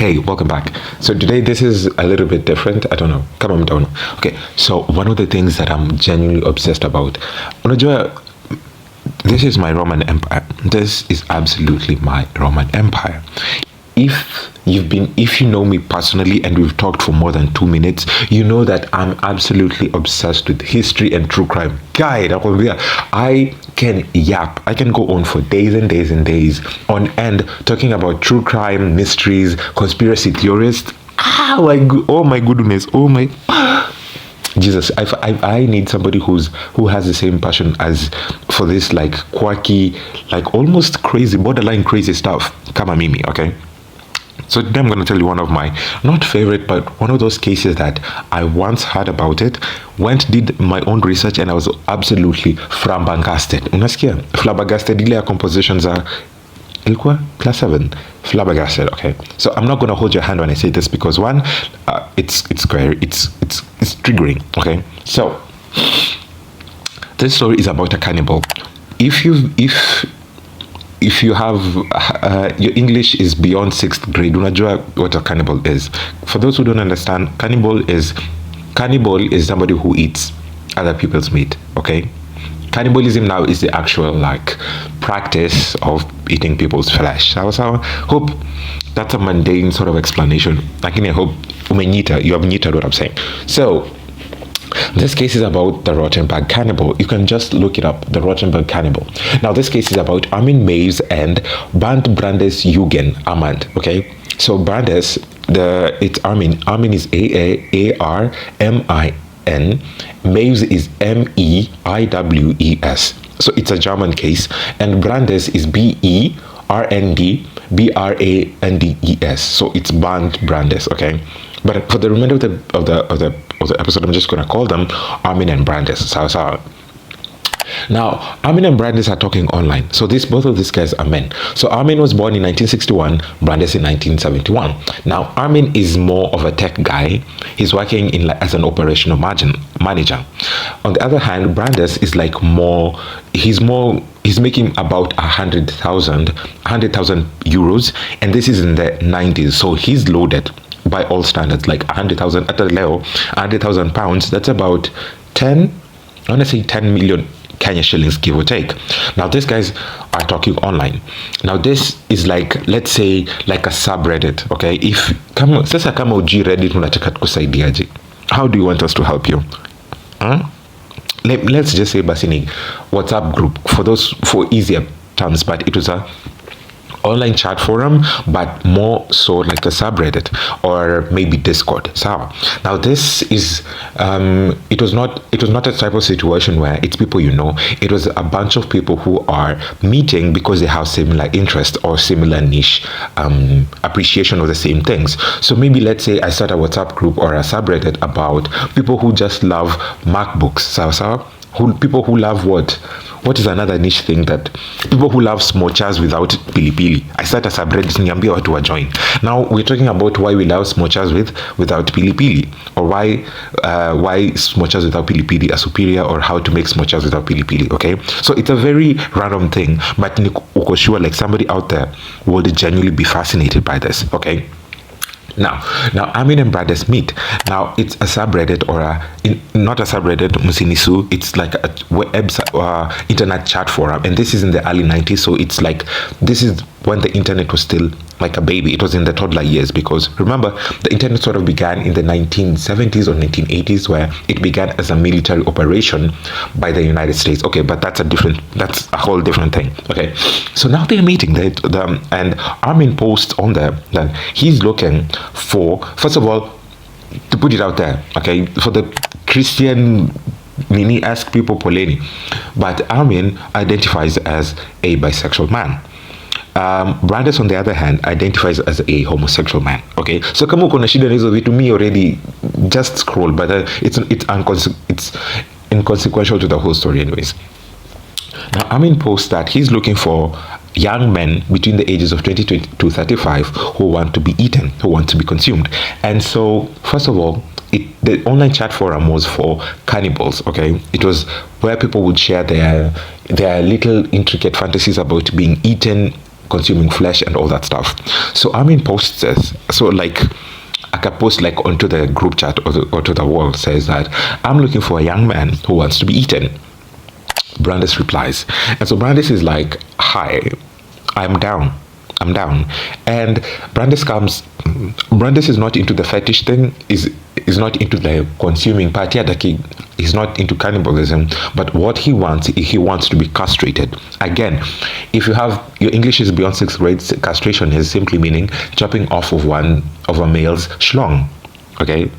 Hey, welcome back. So today this is a little bit different. I don't know. Come on down. Okay. So one of the things that I'm genuinely obsessed about, unajua, this is my Roman Empire. This is absolutely my Roman Empire. If you know me personally and we've talked for more than 2 minutes, you know that I'm absolutely obsessed with history and true crime. Guy, I can yap. I can go on for days and days and days on end talking about true crime, mysteries, conspiracy theorists. Oh my goodness. Oh my Jesus, I need somebody who has the same passion as for this like quirky, like almost crazy, borderline crazy stuff. Kama mimi, okay? So today I'm going to tell you one of my, not favorite, but one of those cases that I once heard about it, did my own research, and I was absolutely flabbergasted. Unasikia? Flabbergasted ile ya compositions are ilikuwa class 7. Flabbergasted, okay? So I'm not going to hold your hand when I say this because one, it's scary, it's triggering, okay? So this story is about a cannibal. If you have your English is beyond 6th grade, unajua what a cannibal is. For those who don't understand, cannibal is somebody who eats other people's meat, okay? Cannibalism now is the actual like practice of eating people's flesh. So I hope that's a mundane sort of explanation. I hope you have neated what I'm saying. So this case is about the Rothenburg cannibal. You can just look it up, the Rothenburg cannibal. Now, this case is about Armin Maves and Bernd Brandes Eugen Armand. Okay, so Brandes, it's Armin. Armin is Armin. Maves is Meiwes. So it's a German case, and Brandes is Berndbrandes. So it's Bernd Brandes. Okay. But for the remainder of the episode, I'm just gonna call them Armin and Brandes. Now, Armin and Brandes are talking online. So both of these guys are men. So Armin was born in 1961, Brandes in 1971. Now, Armin is more of a tech guy. He's working as an operational manager. On the other hand, Brandes is he's making about 100,000 euros, and this is in the 90s. So he's loaded by all standards, like 100,000 at a level, 100,000 pounds. That's about 10 million Kenya shillings, give or take. Now these guys are talking online. Now this is let's say like a subreddit, okay? Kama uji Reddit unataka tukusaidiaje? How do you want us to help you? Let's just say basini WhatsApp group for easier terms, but it was a online chat forum, but more so like a subreddit or maybe Discord. So now this is it was not a type of situation where it's people you know. It was a bunch of people who are meeting because they have similar interest or similar niche appreciation of the same things. So maybe let's say I start a WhatsApp group or a subreddit about people who just love MacBooks. So people who love what is another niche thing that people who love smochas without pilipili. I start a subreddit, niambia watu wa join. Now we're talking about why we love smochas without pilipili, or why smochas without pilipili are superior, or how to make smochas without pilipili. Okay, so it's a very random thing, but uko sure like somebody out there would genuinely be fascinated by this. Okay. Now Armin and Brandes meet. Now it's a subreddit not a subreddit, musinisu. It's like a internet chat forum, and this is in the early 90s. So it's this is when the internet was still like a baby. It was in the toddler years, because remember the internet sort of began in the 1970s or 1980s, where it began as a military operation by the United States. Okay, but that's a whole different thing. Okay, so now they're meeting. And Armin posts on there that he's looking for, first of all, to put it out there, okay, for the Christian ask people poleni, but Armin identifies as a bisexual man. Brandes, on the other hand, identifies as a homosexual man. Okay, so kama uko na shida na hizo vitu, me already just scroll, but it's inconsequential to the whole story anyways. Now Armin posts that he's looking for young men between the ages of 20 to 35 who want to be eaten, who want to be consumed. And so first of all, the online chat forum was for cannibals. Okay, it was where people would share their little intricate fantasies about being eaten consuming flesh and all that stuff. So Armin posts this. So like I can post like onto the group chat or to the wall, says that I'm looking for a young man who wants to be eaten. Brandis replies, and so Brandis is like, hi, I'm down. And Brandis is not into the fetish thing, is not into the consuming part. He's not into cannibalism, but what he wants to be castrated. Again, if you have your English is beyond 6th grade, castration is simply meaning chopping off of a male's schlong. Okay,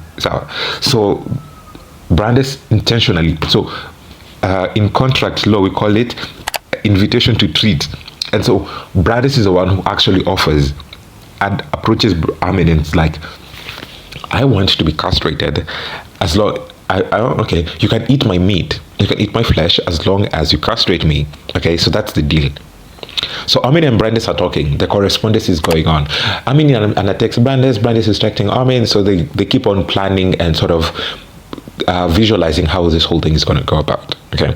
so Brandis intentionally, so in contract law we call it invitation to treat. And so Brandis is the one who actually offers and approaches Armin, and it's like, I want to be castrated as long okay, you can eat my meat, you can eat my flesh as long as you castrate me. Okay, so that's the deal. So Armin and Brandis are talking. The correspondence is going on. Armin and I text Brandis is texting Armin, so they keep on planning and sort of visualizing how this whole thing is going to go about. Okay.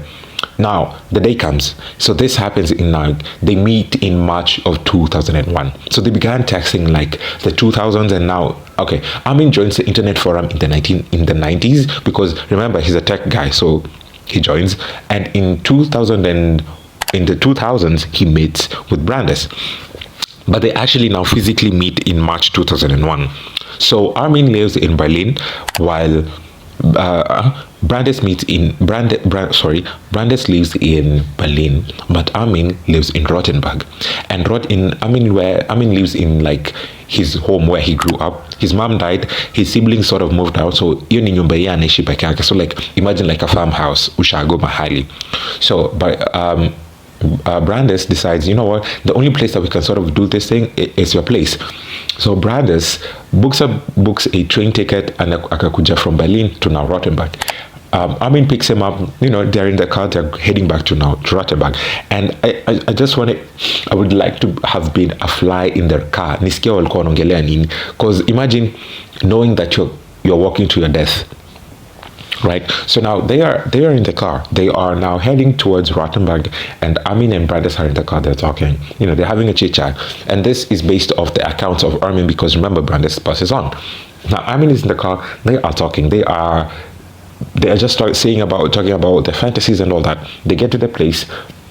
Now, the day comes. So this happens they meet in March of 2001. So they began texting like the 2000s, and now, okay, Armin joins the internet forum in the 90s, because remember, he's a tech guy, so he joins. And in the 2000s, he meets with Brandis. But they actually now physically meet in March 2001. So Armin lives in Berlin, while Brandis lives in Berlin, but Armin lives in Rothenburg. And Armin lives in like his home where he grew up. His mom died, his siblings sort of moved out, so hiyo ni nyumba yake anaishi peke yake. So like imagine like a farmhouse ushago mahali. So Brandis decides, you know what, the only place that we can sort of do this thing is your place. So Brandis books a train ticket and akakuja from Berlin to now Rothenburg. Armin picks him up, they're in the car, they're heading back to Rothenburg. And I would like to have been a fly in their car. Because imagine knowing that you're walking to your death. Right, so now they are in the car. They are now heading towards Rothenburg, and Armin and Brandis are in the car. They're talking, they're having a chit chat, and this is based off the accounts of Armin, because remember, Brandis passes on. Now Armin is in the car. They are talking. They are just talking about their fantasies and all that. They get to the place,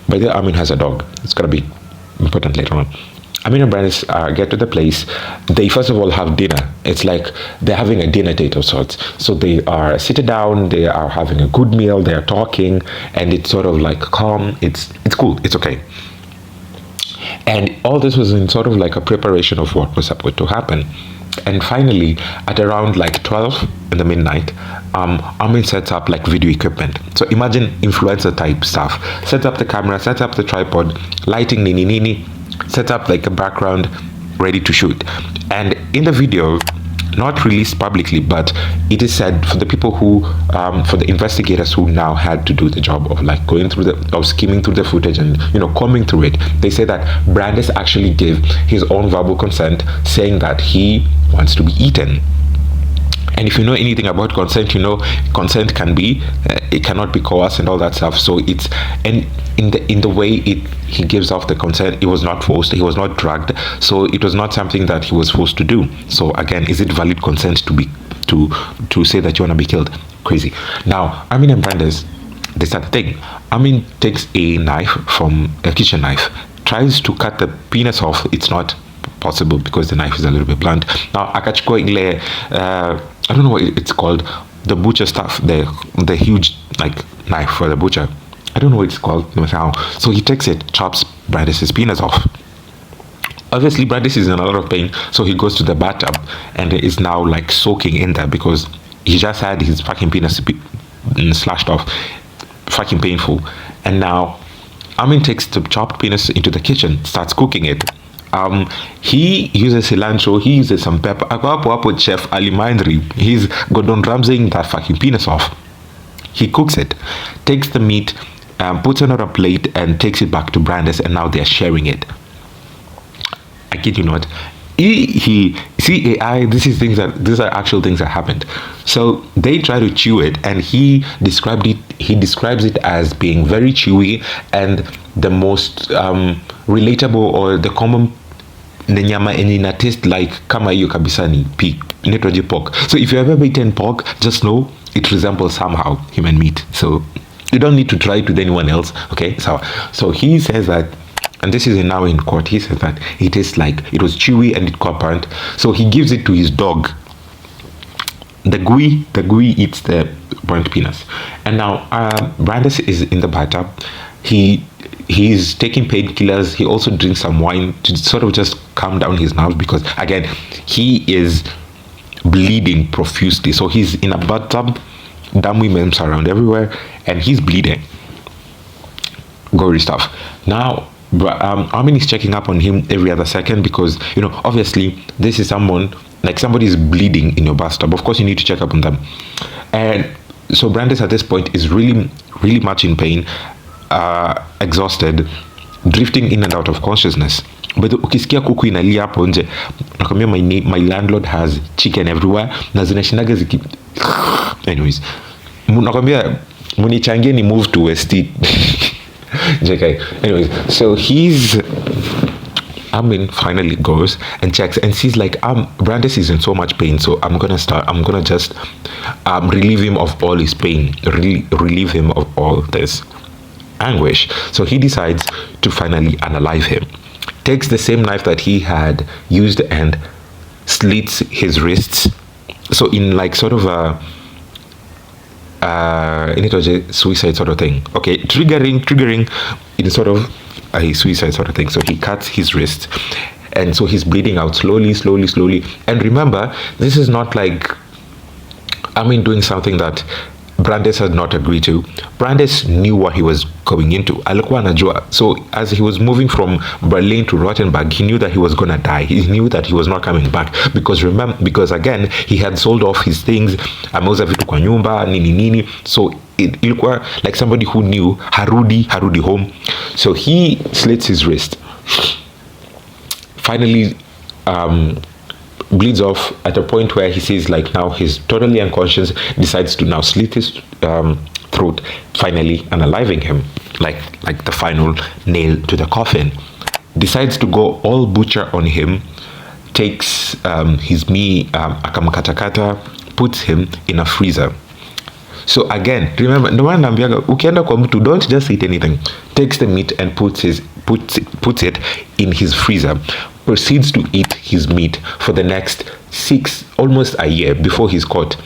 but then Armin has a dog. It's gonna be important later on. Armin and Brandis get to the place. They first of all have dinner. It's like they're having a dinner date of sorts. So they are seated down, they are having a good meal, they are talking, and it's sort of like calm. It's cool, it's okay. And all this was in sort of like a preparation of what was supposed to happen. And finally, at around like 12 in the midnight, Armin sets up like video equipment. So imagine influencer type stuff. Sets up the camera, sets up the tripod, lighting, nini, set up like a background, ready to shoot. And in the video, not released publicly, but it is said for the people who for the investigators who now had to do the job of like skimming through the footage and combing through it, they say that Brandis actually gave his own verbal consent, saying that he wants to be eaten. And if you know anything about consent, consent can be it cannot be coerced and all that stuff. So it's and in the way he gives off the consent, it was not forced, he was not drugged, so it was not something that he was forced to do. So again, is it valid consent to say that you want to be killed? Crazy. Now Armin and Brandis, they start the thing. Armin takes a kitchen knife, tries to cut the penis off. It's not possible because the knife is a little bit blunt. Now akachukua ile I don't know what it's called, the butcher stuff, the huge like knife for the butcher. I don't know what it's called. So he takes it, chops Brandis' penis off. Obviously Brandis is in a lot of pain, so he goes to the bathtub and is now like soaking in there because he just had his fucking penis slashed off. Fucking painful. And now Armin takes the chopped penis into the kitchen, starts cooking it. He uses cilantro, he uses some pepper. Up with Chef Ali Mindri. He's Gordon Ramsaying that fucking penis off. He cooks it, takes the meat, puts it on a plate, and takes it back to Brandis, and now they're sharing it. I kid you not. These are actual things that happened. So they try to chew it, and he describes it as being very chewy and the most relatable or the common nyama yenye ina taste like kama hiyo kabisa ni pig, inaitwaje, pork. So if you have ever eaten pork, just know it resembles somehow human meat. So you don't need to try it with anyone else, okay? So he says that, and this is now in court, he says that it tastes like, it was chewy and it got burnt. So he gives it to his dog. The gui eats the burnt peanuts. And now Brandes is in the bathtub. He's taking painkillers. He also drinks some wine to sort of just calm down his nerves, because again, he is bleeding profusely. So he's in a bathtub, dummy memes around everywhere, and he's bleeding. Gory stuff. Now Armin is checking up on him every other second, because obviously this is someone, like, somebody is bleeding in your bathtub. Of course you need to check up on them. And so Brandes at this point is really, really much in pain, exhausted, drifting in and out of consciousness. But ukisikia kuku inalia hapo nje, nakwambia my landlord has chicken everywhere na zinashindaga ziki. Anyways, nakwambia munichangie ni move to West. JK. Anyways, so Armin finally goes and checks and sees like Brandes is in so much pain, so I'm gonna just relieve him of all his pain, relieve him of all this anguish. So he decides to finally unalive him. Takes the same knife that he had used and slits his wrists. So in like sort of a suicide sort of thing. Okay, triggering in sort of a suicide sort of thing. So he cuts his wrist, and so he's bleeding out slowly. And remember, this is not like doing something that Brandes had not agreed to. Brandes knew what he was going into. Alikuwa anajua. So as he was moving from Berlin to Rottenburg, he knew that he was gonna die. He knew that he was not coming back, because again, he had sold off his things, ameuza vitu kwa nyumba, nini. So ilikuwa like somebody who knew harudi home. So he slits his wrist. Finally bleeds off at a point where he sees like now he's totally unconscious, decides to now slit his throat, finally unaliving him, like the final nail to the coffin. Decides to go all butcher on him, takes his knee, akamkatakata, puts him in a freezer. So again, remember, no one nambiaga ukienda kwa mtu, don't just eat anything. Takes the meat and puts it in his freezer. Proceeds to eat his meat for the next almost a year before he's caught.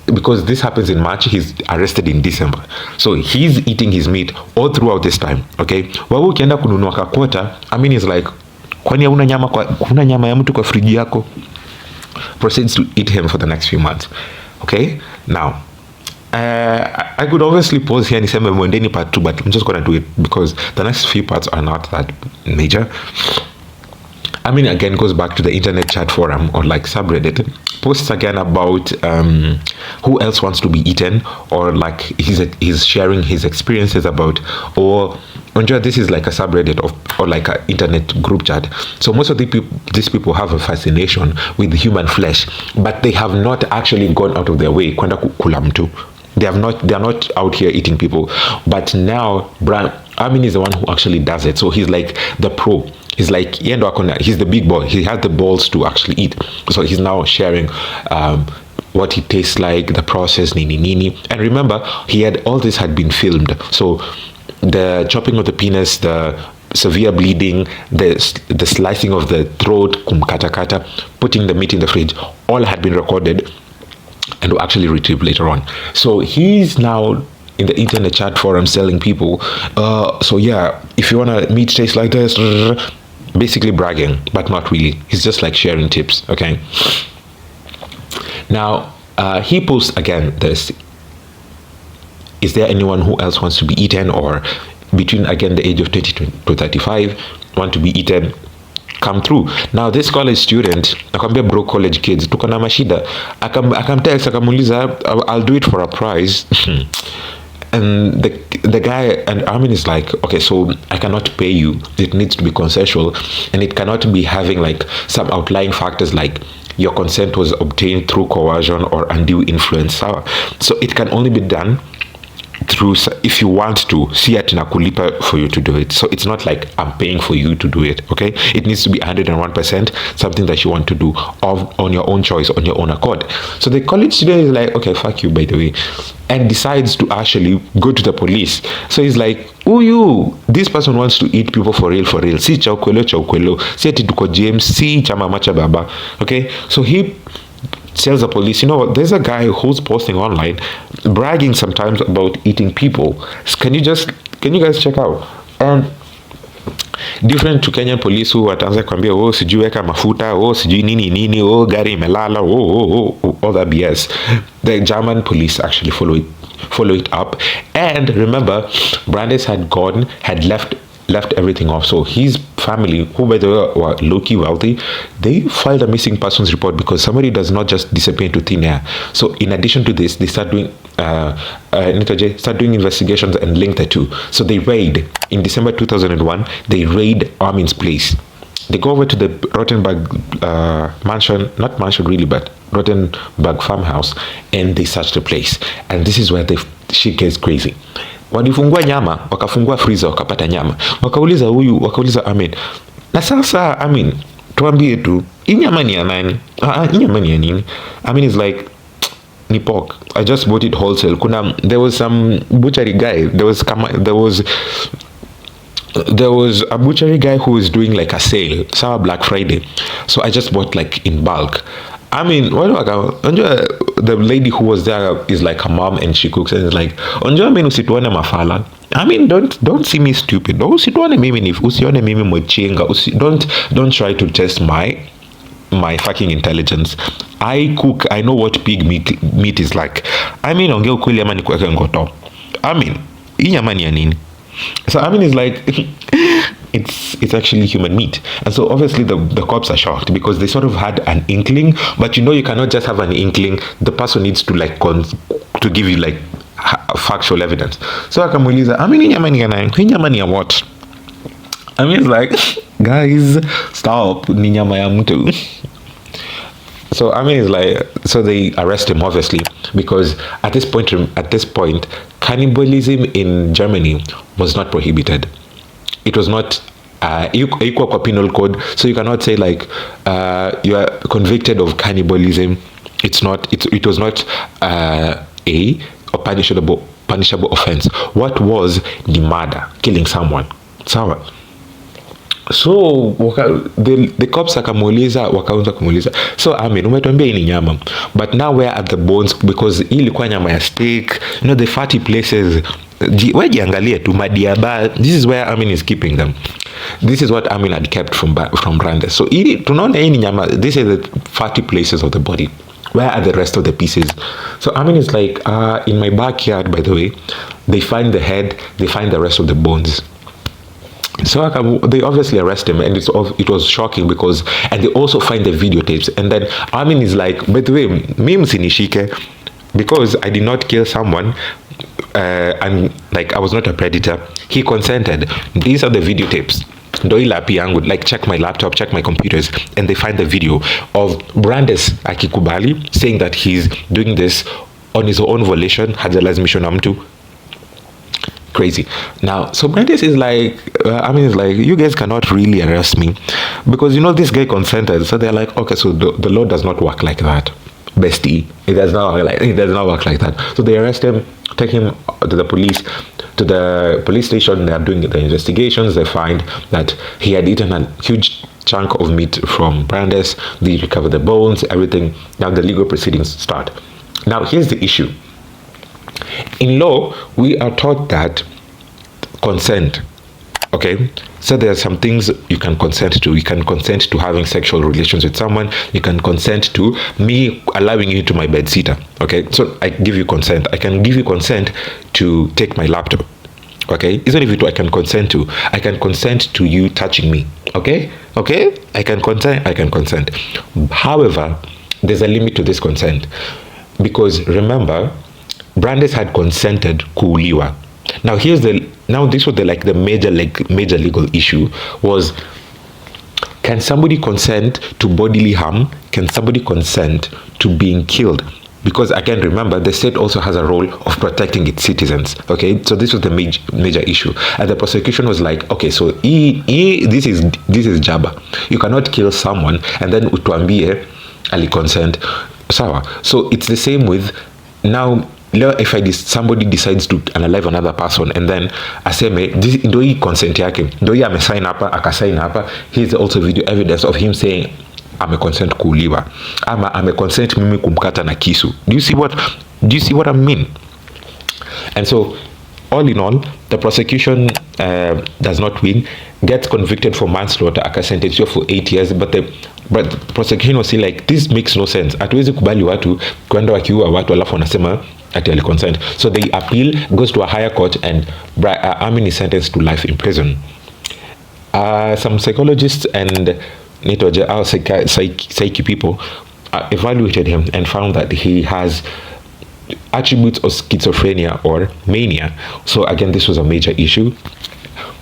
Because this happens in March, he's arrested in December. So he's eating his meat all throughout this time. Okay, wewe ukienda kununua kakota, is like, kwani huna nyama ya mtu kwa friji yako? Proceeds to eat him for the next few months. Okay, now I could obviously pause here and say mwendeni part 2, but I'm just gonna do it because the next few parts are not that major. Again goes back to the internet chat forum or like subreddit, posts again about who else wants to be eaten, or like he's sharing his experiences about, or this is like a subreddit or like an internet group chat. So most of these people have a fascination with human flesh, but they have not actually gone out of their way kwenda kula mtu. They are not out here eating people. But now Armin is the one who actually does it. So he's like the pro. He's like he's the big boy. He has the balls to actually eat. So he's now sharing what it tastes like, the process, nini. And remember, all this had been filmed. So the chopping of the penis, the severe bleeding, the slicing of the throat, kumkatakata, putting the meat in the fridge, all had been recorded and will actually retrieve later on. So he's now in the internet chat forum telling people, so yeah, if you want to meat taste like this, basically bragging, but not really. He's just like sharing tips, okay? Now, he posts again this, is there anyone who else wants to be eaten, or between, again, the age of 20 to 35, want to be eaten? Come through. Now this college student, akamwambia bro, college kids tuko na mashida, akamtext akamuuliza, I'll do it for a price. And the guy, and Armin is like, okay, so I cannot pay you, it needs to be consensual, and it cannot be having like some outlying factors like your consent was obtained through coercion or undue influence. So it can only be done through, if you want to, see it nakulipa for you to do it. So it's not like I'm paying for you to do it, okay? It needs to be 101% something that you want to do on your own choice, on your own accord. So the college student is like, okay, fuck you, by the way, and decides to actually go to the police. So he's like, oh, you, this person wants to eat people for real. Si chaukwelo, si ati tuko James, si chama macha baba, okay? So he tells the police, you know what, there's a guy who's posting online bragging sometimes about eating people. Can you guys check out? And different to Kenyan police who wataanza kwambia sijui weka mafuta, sijui nini, gari imelala, all that BS. The German police actually follow it up. And remember, Brandes had left everything off. So his family, who by the way were low-key wealthy, they filed a missing persons report because somebody does not just disappear into thin air. So in addition to this, they start doing investigations and link the two. So they raid in December 2001. They raid Armin's place. They go over to the Rottenberg mansion, not mansion really, but Rottenberg farmhouse, and they search the place. And this is where the shit gets crazy. Walifungua nyama, wakafungua freezer, wakapata nyama. Wakauliza Armin, na sasa Armin, tuambie tu, hii nyama ni ya nani? Hii nyama ni ya nini? Armin is like, ni pork. I just bought it wholesale. There was some butchery guy. There was a butchery guy who was doing like a sale, sawa Black Friday. So I just bought like in bulk. I mean, the lady who was there is like her mom and she cooks and is like, usituone mafala. I mean, don't see me stupid. Usituone mimi usione mimi mochenga. Don't try to test my fucking intelligence. I cook. I know what pig meat is like. I mean, ongea ukweli ama nikuweke ngoto. I mean, hii nyama ni ya nini? So Armin is like, it's actually human meat. And so obviously the cops are shocked because they sort of had an inkling, but you cannot just have an inkling. The person needs to like to give you like factual evidence. So akamuuliza, Armin, hii nyama ni ya what? Armin is like, guys, stop, ni nyama ya mtu. So Armin is like, so they arrest him obviously because at this point, cannibalism in Germany was not prohibited. It was not equal kwa penal code, so you cannot say like you are convicted of cannibalism. It was not a punishable offense. What was the murder, killing someone? Sawa. So the cops wakaanza kumuuliza, so Armin, umetuambia hii ni nyama, but now where are the bones? Because hii ilikuwa nyama ya steak, the fatty places. Wejiangalie tu madiaba. This is where Armin is keeping them. This is what Armin had kept from Brandes. So tunaona hii ni nyama. These are the fatty places of the body. Where are the rest of the pieces? So Armin is like, in my backyard, by the way, they find the head, they find the rest of the bones. So they obviously arrest him, and it was shocking and they also find the videotapes. And then Armin is like, by the way, mimi msinishike because I did not kill someone, and like I was not a predator. He consented. These are the videotapes. Like check my laptop, check my computers, and they find the video of Brandes akikubali saying that he's doing this on his own volition, hajalazimishwa na mtu. Crazy. Now, so Brandes is like, you guys cannot really arrest me because this guy consented. So they're like, okay, so the law does not work like that, bestie. It does not work like that. So they arrest him, take him to the police station. They are doing the investigations. They find that he had eaten a huge chunk of meat from Brandes. They recover the bones, everything. Now the legal proceedings start. Now here's the issue. In law, we are taught that consent, okay? So there are some things you can consent to. You can consent to having sexual relations with someone. You can consent to me allowing you to my bedsitter, okay? So I give you consent. I can give you consent to take my laptop, okay? Even if I can consent to you touching me, okay? I can consent. However, there's a limit to this consent because remember, Brandes had consented kuuliwa. Now this was the major legal issue was, can somebody consent to bodily harm? Can somebody consent to being killed? because again, remember, the state also has a role of protecting its citizens. Okay, so this was the major issue, and the prosecution was like, okay, so this is jaba. You cannot kill someone and then utuambie ali consent. Sawa. So it's the same with now. If somebody decides to unalive another person and then aseme ndo hii consent yake, ndo hii amesign hapa, akasign hapa, here's also video evidence of him saying ameconsent kuuliwa ama ameconsent mimi kumkata na kisu. Do you see what I mean? And so all in all, the prosecution does not win, gets convicted for manslaughter, akasentenciwa for 8 years, but the prosecution was still like, this makes no sense. Hatuwezi kubali watu kwenda wakiua watu alafu wanasema ati consent. So they appeal, goes to a higher court, and Armin is sentenced to life in prison. Some psychologists and our psyche people evaluated him and found that he has attributes of schizophrenia or mania. So again, this was a major issue,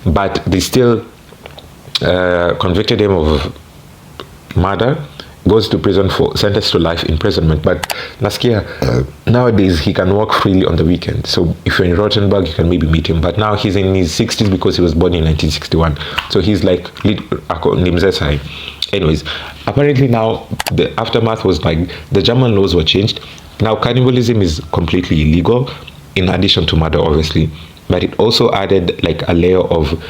but they still convicted him of murder, goes to prison for sentenced to life imprisonment. But nasikia nowadays he can walk freely on the weekend. So if you're in Rottenburg, you can maybe meet him. But now he's in his 60s because he was born in 1961. So he's like Nimzesai. Anyways, apparently now the aftermath was like the German laws were changed. Now cannibalism is completely illegal, in addition to murder, obviously. But it also added like a layer of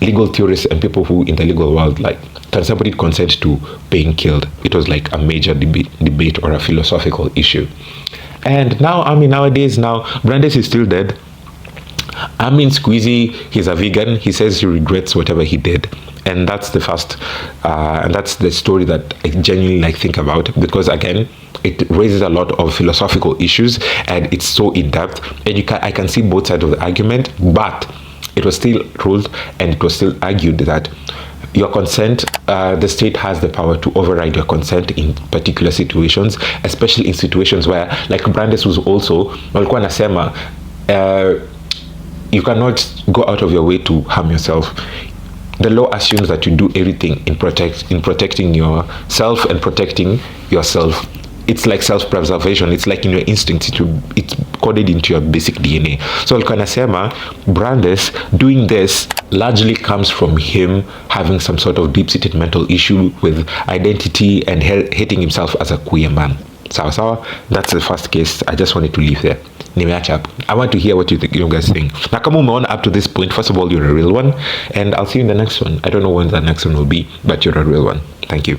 legal theorists and people who in the legal world, like, can somebody consent to being killed? It was like a major debate or a philosophical issue. And now, nowadays, Brandes is still dead. Armin Squeezy, he's a vegan. He says he regrets whatever he did. And that's the first, and that's the story that I genuinely think about, because again, it raises a lot of philosophical issues and it's so in-depth, and I can see both sides of the argument, but it was still ruled and it was still argued that your consent, the state has the power to override your consent in particular situations, especially in situations where, like Brandes was also, walikuwa nasema, you cannot go out of your way to harm yourself. The law assumes that you do everything in protecting yourself and protecting yourself. It's like self-preservation. It's like in your instincts. It's coded into your basic DNA. So Alkanasema, Brandes doing this largely comes from him having some sort of deep-seated mental issue with identity and hating himself as a queer man. Sawa, that's the first case. I just wanted to leave there. I want to hear what you guys think. Now, kama umeona up to this point, first of all, you're a real one, and I'll see you in the next one. I don't know when the next one will be, but you're a real one. Thank you.